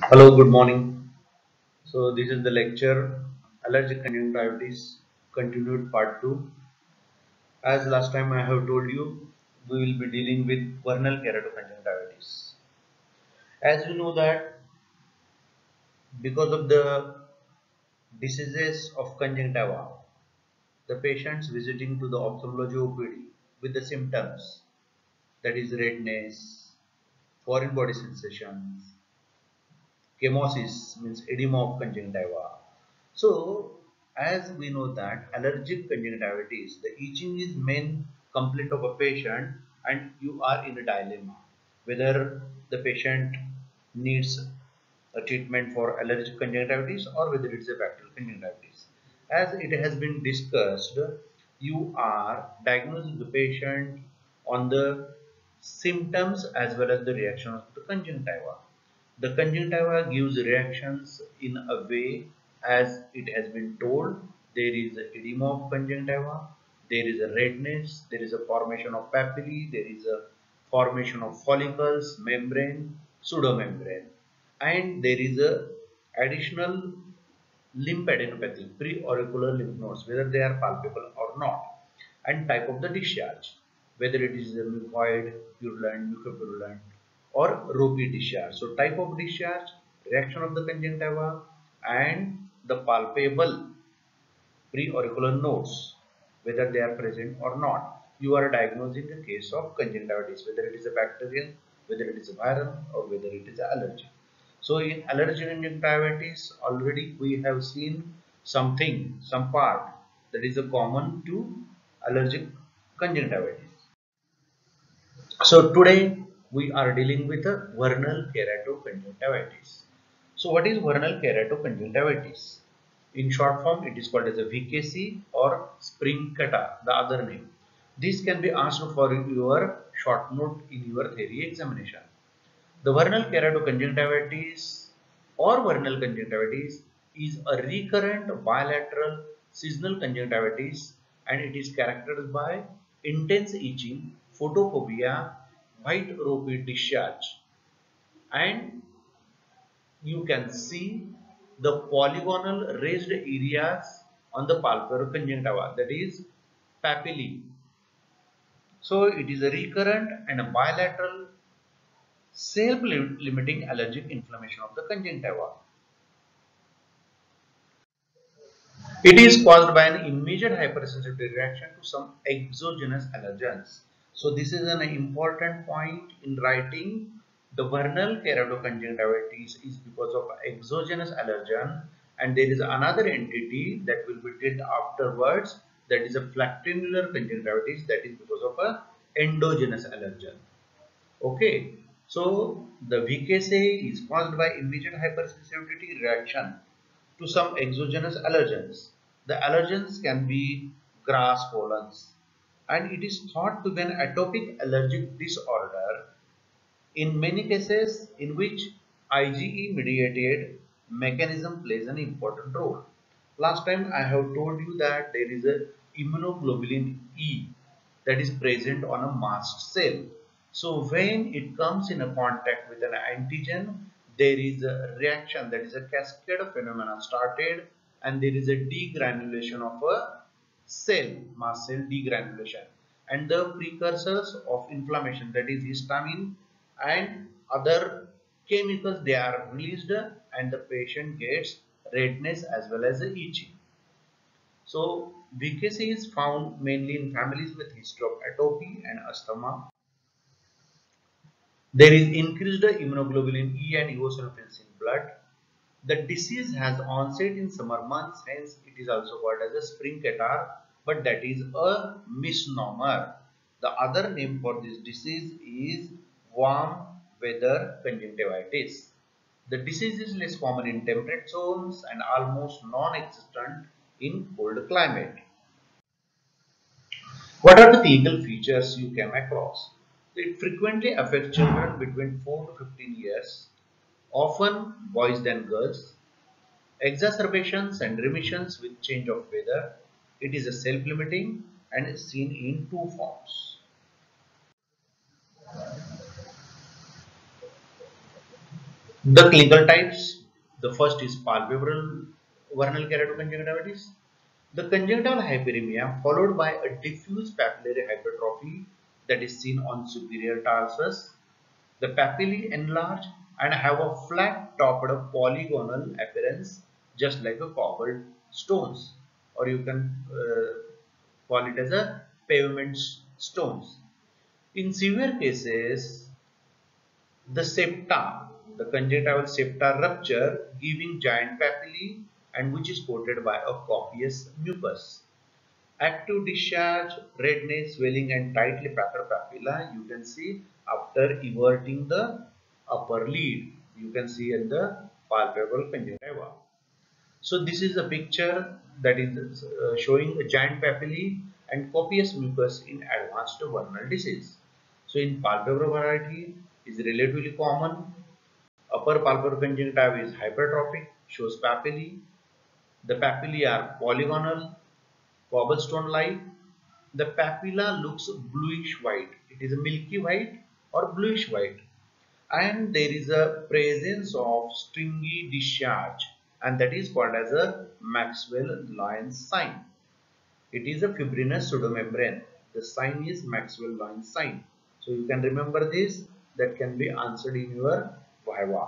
Hello, good morning. So this is the lecture Allergic Conjunctivitis continued part 2. As last time I have told you, we will be dealing with vernal keratoconjunctivitis. As we know that because of the diseases of conjunctiva, the patients visiting to the ophthalmology OPD with the symptoms, that is redness, foreign body sensations, chemosis means edema of conjunctiva. So, as we know that allergic conjunctivitis, the itching is main complaint of a patient, and you are in a dilemma whether the patient needs a treatment for allergic conjunctivitis or whether it's a bacterial conjunctivitis. As it has been discussed, you are diagnosing the patient on the symptoms as well as the reaction of the conjunctiva. The conjunctiva gives reactions in a way as it has been told. There is edema of conjunctiva, there is a redness, there is a formation of papillae, there is a formation of follicles, membrane, pseudomembrane, and there is a additional lymphadenopathy, pre-auricular lymph nodes, whether they are palpable or not, and type of the discharge, whether it is a mucoid, purulent, mucopurulent, or ropey discharge. So, type of discharge, reaction of the conjunctiva, and the palpable pre-auricular nodes, whether they are present or not. You are diagnosing a case of conjunctivitis, whether it is a bacterial, whether it is a viral, or whether it is allergic. So in allergic conjunctivitis, already we have seen something, some part that is a common to allergic conjunctivitis. So today we are dealing with a vernal keratoconjunctivitis. So what is vernal keratoconjunctivitis? In short form, it is called as a VKC or spring kata, the other name. This can be asked for your short note in your theory examination. The vernal keratoconjunctivitis or vernal conjunctivitis is a recurrent bilateral seasonal conjunctivitis, and it is characterized by intense itching, photophobia, white ropey discharge, and you can see the polygonal raised areas on the palpebral conjunctiva, that is papillae. So it is a recurrent and a bilateral self-limiting allergic inflammation of the conjunctiva. It is caused by an immediate hypersensitivity reaction to some exogenous allergens. So this is an important point in writing. The vernal keratoconjunctivitis is because of exogenous allergen, and there is another entity that will be dealt afterwards, that is a flacular conjunctivitis, that is because of a endogenous allergen. Okay, so the VKC is caused by immediate hypersensitivity reaction to some exogenous allergens. The allergens can be grass pollens, and it is thought to be an atopic allergic disorder in many cases in which IgE mediated mechanism plays an important role. Last time I have told you that there is a immunoglobulin E that is present on a mast cell. So when it comes in a contact with an antigen, there is a reaction, that is a cascade of phenomena started, and there is a degranulation of a cell, mast cell degranulation, and the precursors of inflammation, that is histamine and other chemicals, they are released, and the patient gets redness as well as itching. So VKC is found mainly in families with history of atopy and asthma. There is increased immunoglobulin E and eosinophils in blood. The disease has onset in summer months, hence it is also called as a spring catarrh, but that is a misnomer. The other name for this disease is warm weather conjunctivitis. The disease is less common in temperate zones and almost non-existent in cold climate. What are the clinical features you came across? It frequently affects children between 4 to 15 years, often boys than girls. Exacerbations and remissions with change of weather. It is a self-limiting and is seen in two forms. The clinical types, the first is palpebral vernal keratoconjunctivitis. The conjunctival hyperemia followed by a diffuse papillary hypertrophy that is seen on superior tarsus. The papillae enlarge and have a flat-topped polygonal appearance just like a cobbled stones, or you can call it as a pavement stones. In severe cases, the septa, the conjunctival septa rupture, giving giant papillae and which is coated by a copious mucus. Active discharge, redness, swelling and tightly packed papilla you can see after everting the upper lid. You can see in the palpebral conjunctiva. So this is a picture that is showing a giant papillae and copious mucus in advanced vernal disease. So in palpebral variety is relatively common. Upper palpebral conjunctiva is hypertrophic, shows papillae. The papillae are polygonal, cobblestone-like. The papilla looks bluish white. It is a milky white or bluish white, and there is a presence of stringy discharge, and that is called as a Maxwell-Lyon sign. It is a fibrinous pseudomembrane. The sign is Maxwell-Lyon sign. So you can remember this. That can be answered in your viva.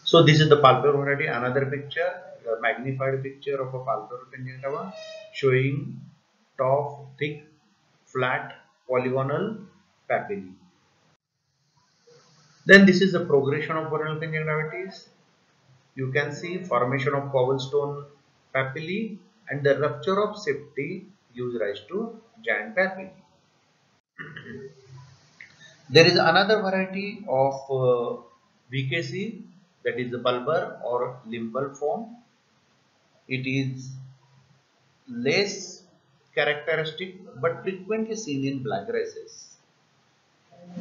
So this is the palpebral variety. Another picture, a magnified picture of a palpebral conjunctiva showing top, thick, flat, polygonal papillae. Then this is the progression of vernal conjunctivitis. You can see formation of cobblestone papillae and the rupture of septae gives rise to giant papillae. There is another variety of VKC, that is the bulbar or limbal form. It is less characteristic but frequently seen in black races.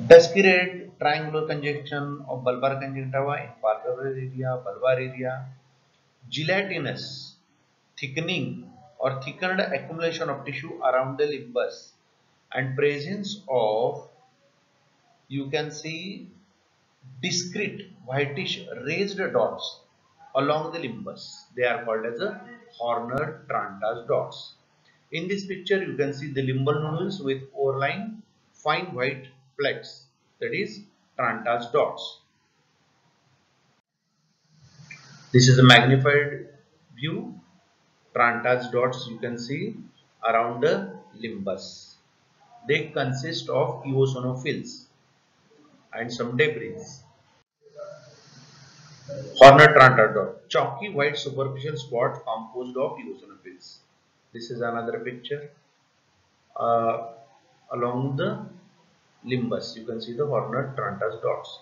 Descripted triangular conjunction of bulbar conjunctiva in palpebral area, bulbar area, gelatinous thickening or thickened accumulation of tissue around the limbus, and presence of, you can see, discrete whitish raised dots along the limbus. They are called as a Horner Trantas dots. In this picture, you can see the limbal nodules with overlying fine white flecks, that is Trantas dots. This is a magnified view. Trantas dots you can see around the limbus. They consist of eosinophils and some debris. Horner Trantas dot, chalky white superficial spot composed of eosinophils. This is another picture uh, along the limbus. You can see the Horner Trantas dots.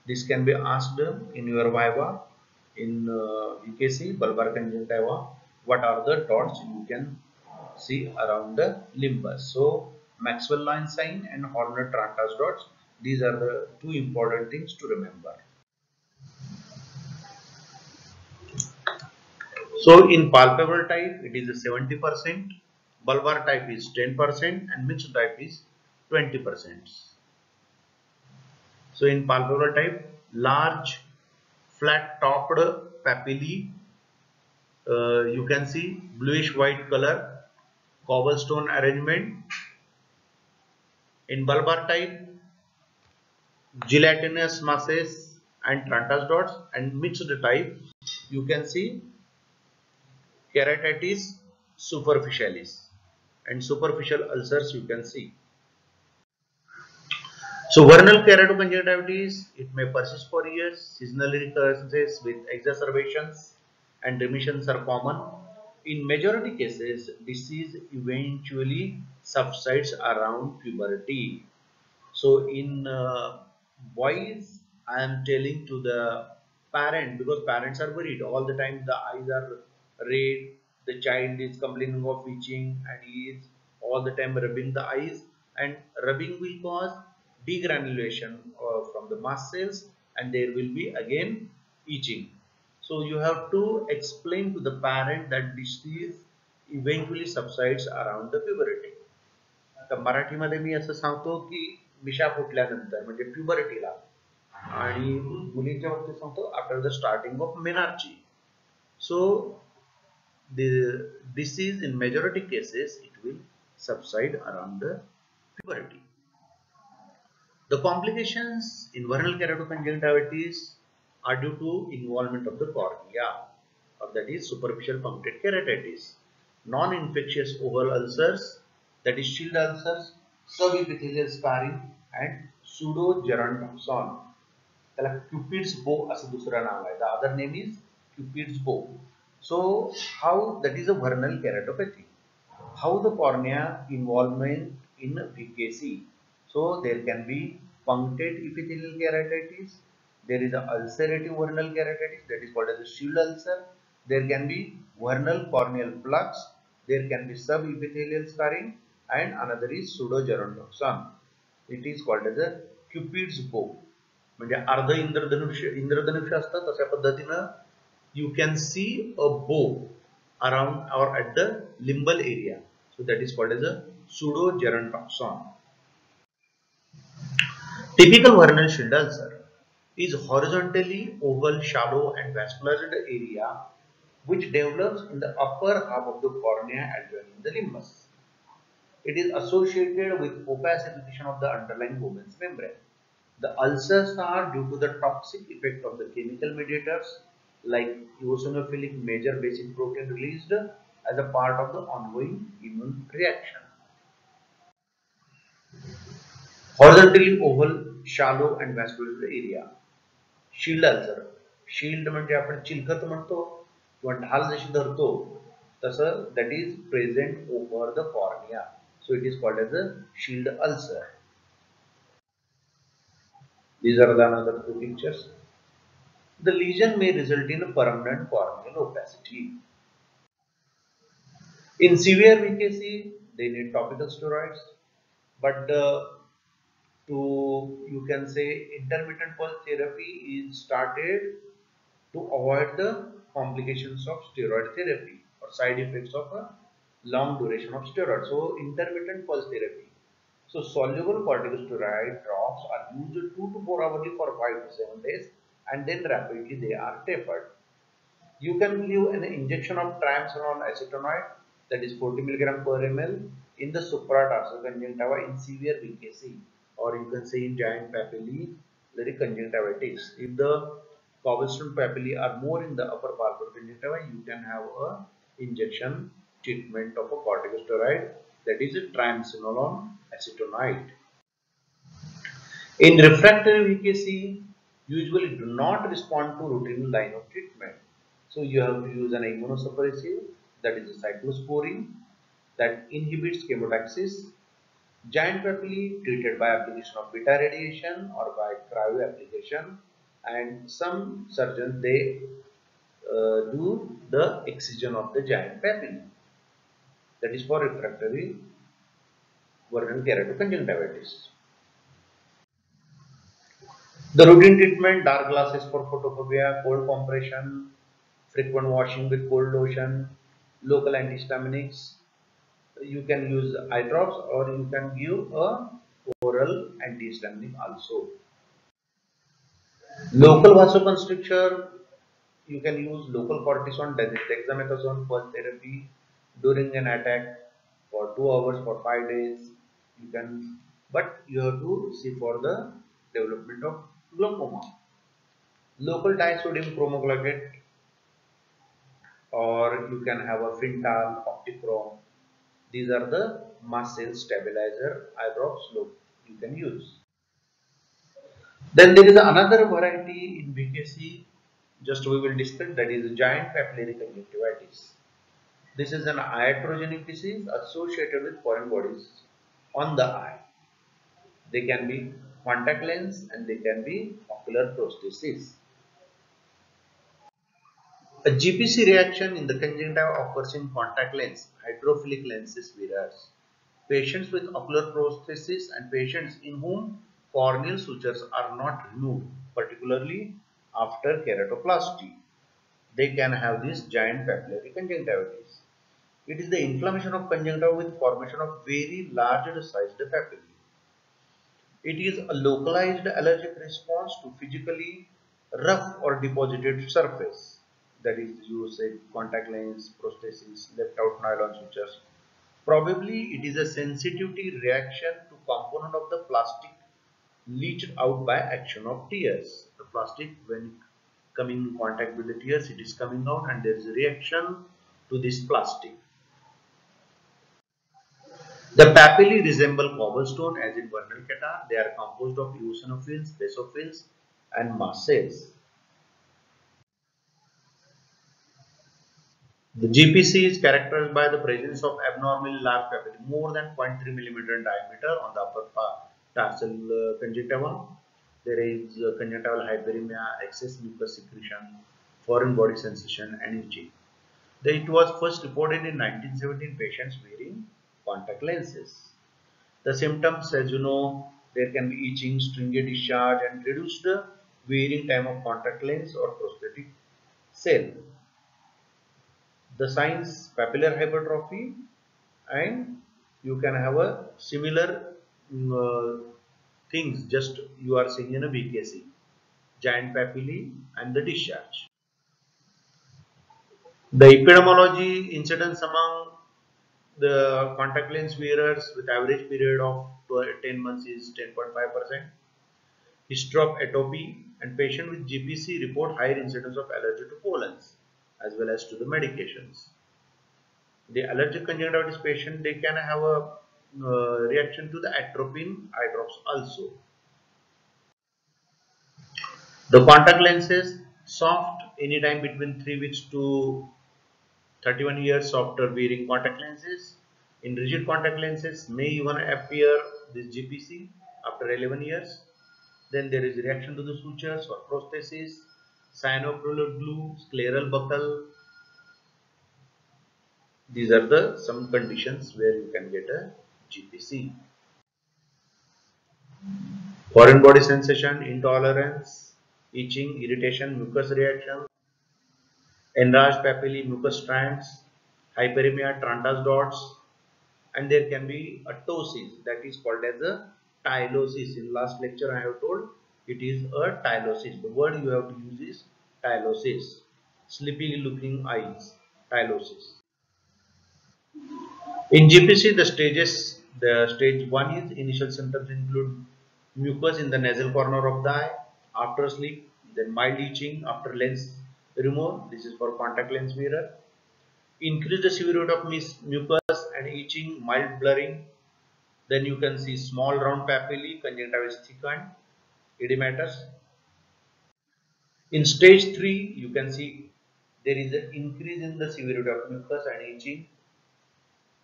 This can be asked in your viva in VKC, bulbar conjunctiva. What are the dots you can see around the limbus? So Maxwell-Lyon sign and Horner Trantas dots. These are the two important things to remember. So in palpebral type, it is a 70%, bulbar type is 10%, and mixed type is 20%. So in palpebral type, large flat-topped papillae, you can see bluish white color, cobblestone arrangement. In bulbar type, gelatinous masses and Trantas dots, and mixed type, you can see keratitis superficialis and superficial ulcers you can see. So vernal keratoconjunctivitis, it may persist for years. Seasonal recurrences with exacerbations and remissions are common. In majority cases, disease eventually subsides around puberty. So in boys, I am telling to the parent, because parents are worried all the time. The eyes are red. The child is complaining of itching and he is all the time rubbing the eyes. And rubbing will cause degranulation from the mast cells, and there will be again itching. So you have to explain to the parent that disease eventually subsides around the puberty. आता मराठीमध्ये मी असं सांगतो की मिशा फुटल्यानंतर म्हणजे प्युबर्टीला आणि मुलींच्या बाबतीत सांगतो after the starting of menarche. So the disease in majority cases it will subside around the puberty. The complications in vernal keratoconjunctivitis are due to involvement of the cornea, or that is superficial punctate keratitis, non-infectious oval ulcers, that is shield ulcers, subepithelial scarring, and pseudogerontoxon. त्याला Cupid's bow असं दुसरं नाव आहे. The other name is Cupid's bow. So how that is a vernal keratopathy. How the cornea involvement in VKC. So there can be punctate epithelial keratitis. There is a ulcerative vernal keratitis that is called as a shield ulcer. There can be vernal corneal flux. There can be subepithelial scarring, and another is pseudogerontoxon. It is called as a Cupid's bow. म्हणजे अर्ध इंद्रधनुष्य असतं तशा पद्धतीनं you can see a bow around or at the limbal area. So that is called as a pseudogerontoxon. Typical vernal shield ulcer is horizontally oval, shallow and vascularized area which develops in the upper half of the cornea adjoining the limbus. It is associated with opacification of the underlying Bowman's membrane. The ulcers are due to the toxic effect of the chemical mediators like eosinophilic major basic protein released as a part of the ongoing immune reaction. Horizontally oval, shallow and vascular area. Shield ulcer. Shield म्हणजे आपण चिलखत म्हणतो किंवा ढाल जशी धरतो तसं that is present over the cornea. So it is called as a shield ulcer. These are the another two pictures. The lesion may result in a permanent corneal opacity. In severe VKC, they need topical steroids, but you can say intermittent pulse therapy is started to avoid the complications of steroid therapy or side effects of a long duration of steroid. So intermittent pulse therapy. So soluble corticosteroid drops are used 2 to 4 hourly for 5 to 7 days, and then rapidly they are tapered. You can give an injection of triamcinolone acetonide, that is 40 mg per ml in the supratarsal conjunctiva in severe VKC, or you can say in giant papillary conjunctivitis. If the cobblestone papillae are more in the upper part of conjunctiva, you can have a injection treatment of a corticosteroid, that is a triamcinolone acetonide. In refractory VKC, usually do not respond to routine line of treatment. So you have to use an immunosuppressive, that is a cyclosporine, that inhibits chemotaxis. Giant papillae treated by application of beta radiation or by cryo application, and some surgeons they do the excision of the giant papillae, that is for refractory vernal keratoconjunctivitis. The routine treatment: dark glasses for photophobia, cold compression, frequent washing with cold lotion, local antihistaminics. You can use eye drops or you can give a oral antihistaminic also. Local vasoconstrictor, you can use local cortisone, dexamethasone pulse therapy during an attack for 2 hours for 5 days. You can, but you have to see for the development of glaucoma. Local disodium chromoglycate, or you can have a Fintal, Optichrome. These are the mast cell stabilizer eye drops you can use. Then there is another variety in VKC, just we will discuss, that is giant papillary conjunctivitis. This is an iatrogenic disease associated with foreign bodies on the eye. They can be contact lens and they can be ocular prosthesis. A GPC reaction in the conjunctiva occurs in contact lens, hydrophilic lenses mirrors. Patients with ocular prosthesis and patients in whom corneal sutures are not removed, particularly after keratoplasty, they can have this giant papillary conjunctivitis. It is the inflammation of conjunctiva with formation of very large sized papillae. It is a localized allergic response to physically rough or deposited surface. That is, you say contact lens, prosthesis, left out nylon sutures. Probably it is a sensitivity reaction to component of the plastic leached out by action of tears. The plastic, when coming in contact with the tears, it is coming out and there is a reaction to this plastic. The papillae resemble cobblestone as in vernal catarrh. They are composed of eosinophils, basophils and mast cells. The GPC is characterized by the presence of abnormally large papillae, more than 0.3 millimeter in diameter on the upper tarsal conjunctiva. There is conjunctival hyperemia, excess mucus secretion, foreign body sensation and itching. It was first reported in 1917 patients wearing contact lenses. The symptoms, as you know, there can be itching, stringy discharge and reduced wearing time of contact lens or prosthetic cell. The signs papillar hypertrophy, and you can have a similar things just you are seeing in a BKC, giant papillae and the discharge. The epidemiology incidence among the contact lens wearers with average period of 10 months is 10.5%. History of atopy and patient with GPC report higher incidence of allergy to pollens as well as to the medications. The allergic conjunctivitis patient, they can have a reaction to the atropine eye drops also. The contact lenses soft anytime between 3 weeks to 31 years after wearing contact lenses. In rigid contact lenses may even appear this GPC after 11 years. Then there is reaction to the sutures or prosthesis, cyanoacrylate glue, scleral buckle. These are the some conditions where you can get a GPC. Foreign body sensation, intolerance, itching, irritation, mucus reaction, enlarged papillae, mucus strands, hyperemia, Trantas dots, and there can be a ptosis that is called as a tylosis. In last lecture I have told it is a tylosis. The word you have to use is tylosis. Sleepy looking eyes, tylosis. In GPC, the stage 1 is initial symptoms include mucus in the nasal corner of the eye after sleep, then mild itching after lens removal. This is for contact lens wearer. Increase the severity of mucus and itching, mild blurring. Then you can see small round papillae, conjunctivitis thickened, edematous. In stage 3, you can see there is an increase in the severity of mucus and itching.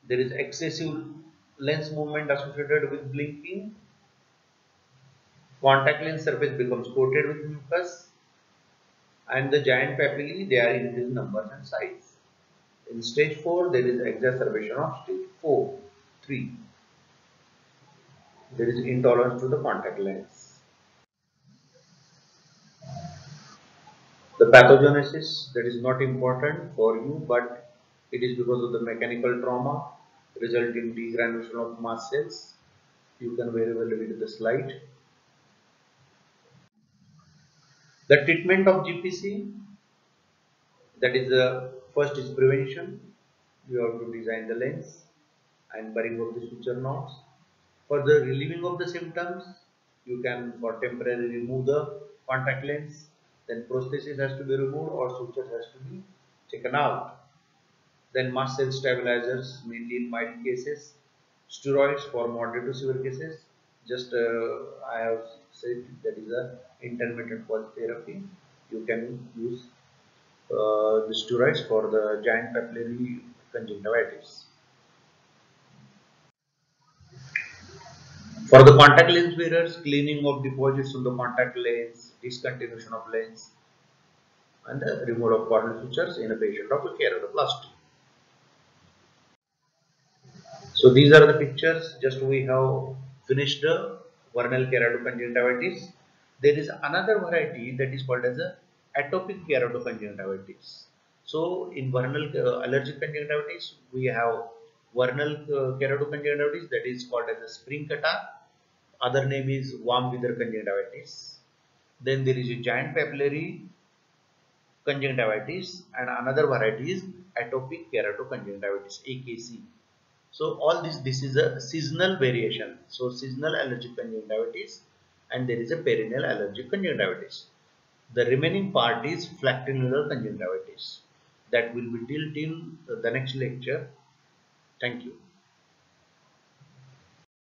There is excessive lens movement associated with blinking. Contact lens surface becomes coated with mucus, and the giant papillae, they are increasing numbers and size. In stage 4, there is exacerbation of stage 4, 3. There is intolerance to the contact lens. The pathogenesis, that is not important for you, but it is because of the mechanical trauma resulting degranulation of mast cells. You can very well read the slide. The treatment of GPC, that is the first is prevention. You have to design the lens and burying of the suture knots. For the relieving of the symptoms, you can for temporarily remove the contact lens. Then prosthesis has to be removed or suture has to be taken out. Then mast cell stabilizers, mainly in mild cases. Steroids for moderate to severe cases. Just I have said that is a intermittent pulse therapy. You can use the steroids for the giant papillary conjunctivitis. For the contact lens wearers, cleaning of deposits on the contact lens, discontinuation of lens, and the removal of corneal sutures in a patient of a keratoplasty. So these are the pictures. Just we have finished the vernal keratoconjunctivitis. There is another variety that is called as a atopic keratoconjunctivitis. So in vernal allergic conjunctivitis, we have vernal keratoconjunctivitis that is called as a spring catarrh, Other name is warm weather conjunctivitis. Then there is a giant papillary conjunctivitis, and another variety is atopic keratoconjunctivitis (AKC). So all this is a seasonal variation. So seasonal allergic conjunctivitis, and there is a perennial allergic conjunctivitis. The remaining part is flactinular conjunctivitis that will be dealt in the next lecture. Thank you.